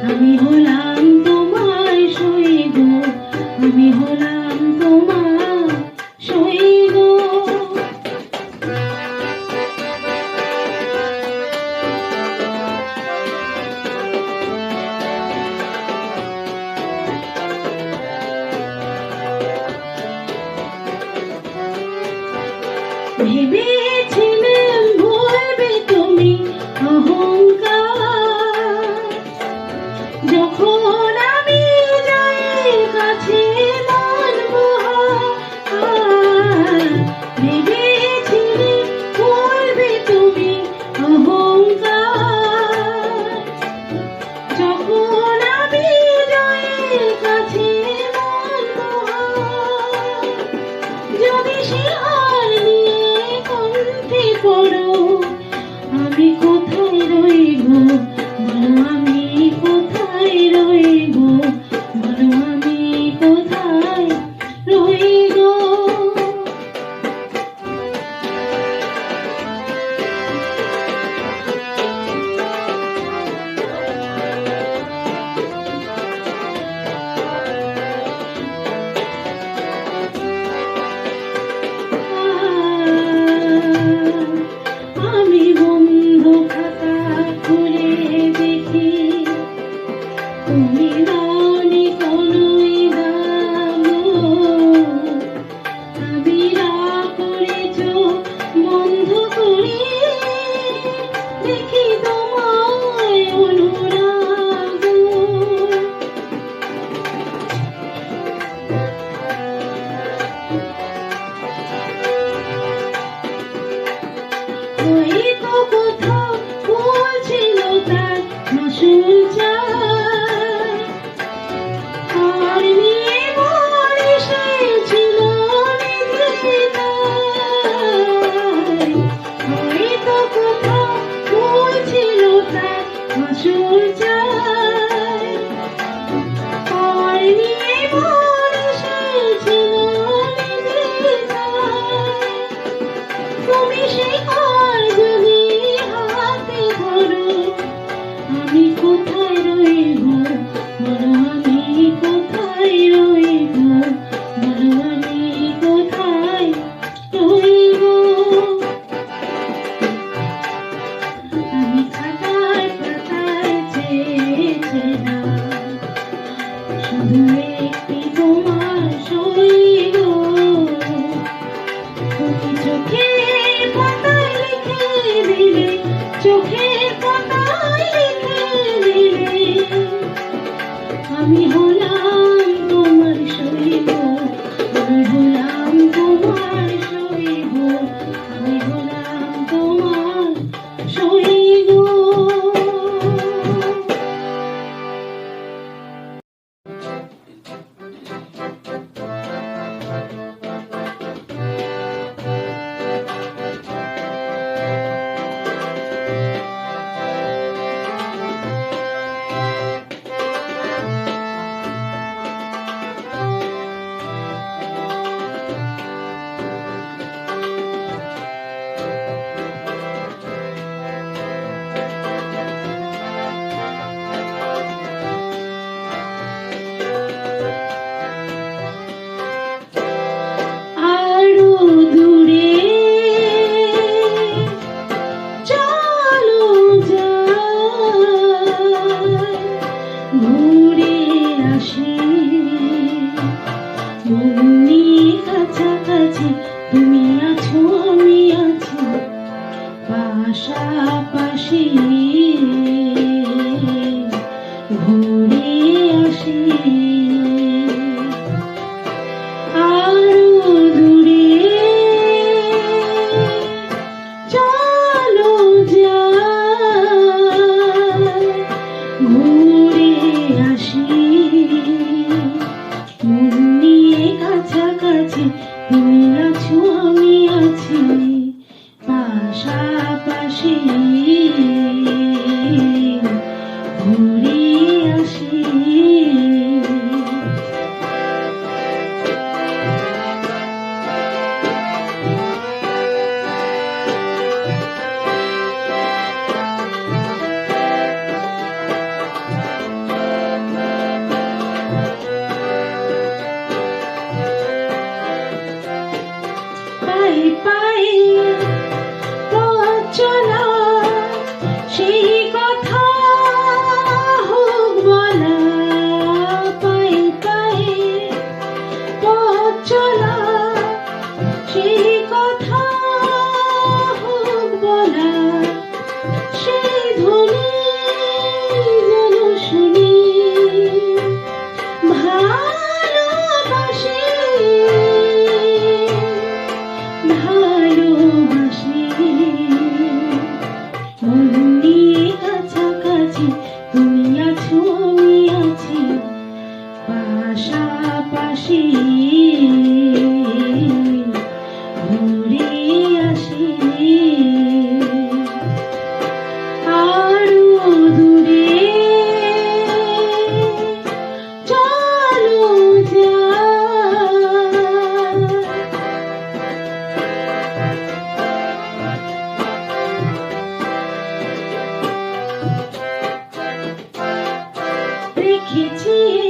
আমি হলাম তোমার সই গো, আমি হলাম তোমার সই গো। ভেবেছিলাম ভুলবে তুমি অহংকার, যখন আমি যাই কাছে মানবো হার। ভেবেছিলে ভুলবে তুমি অহংকার, যখন আমি যাই কাছে মানবো হার। যদি সে হার নিয়ে কণ্ঠে পড়ো, আমি কোথায় রইব বলো, আমি কোথায় রইব বলো, আমি কোথায় রইব। আমি বন্ধ খাতা খুলে দেখি, তুমি দাওনি কোনোই দাম। আমি রাগ করে চোখ বন্ধ করি, দেখি তোমায় অনুরাগ। হয়তো কোথাও বলছিল তার মাসুল চাই, আর নিয়ে মন এসেছিল নিজে তাই। হয়তো কোথাও বলছিল তার মাসুল চাই, আর নিয়ে মন এসেছিল নিজে তাই। তুমি সেই হার যদি হাতে ধরো, আমি কোথায় রইব বলো, আমি কোথায় রইব বলো, আমি কোথায় রইব। আমি খাতায় পাতায় চেয়ে আসি ঘুরে আসি আরো দূরে চলো যাই দেখেছি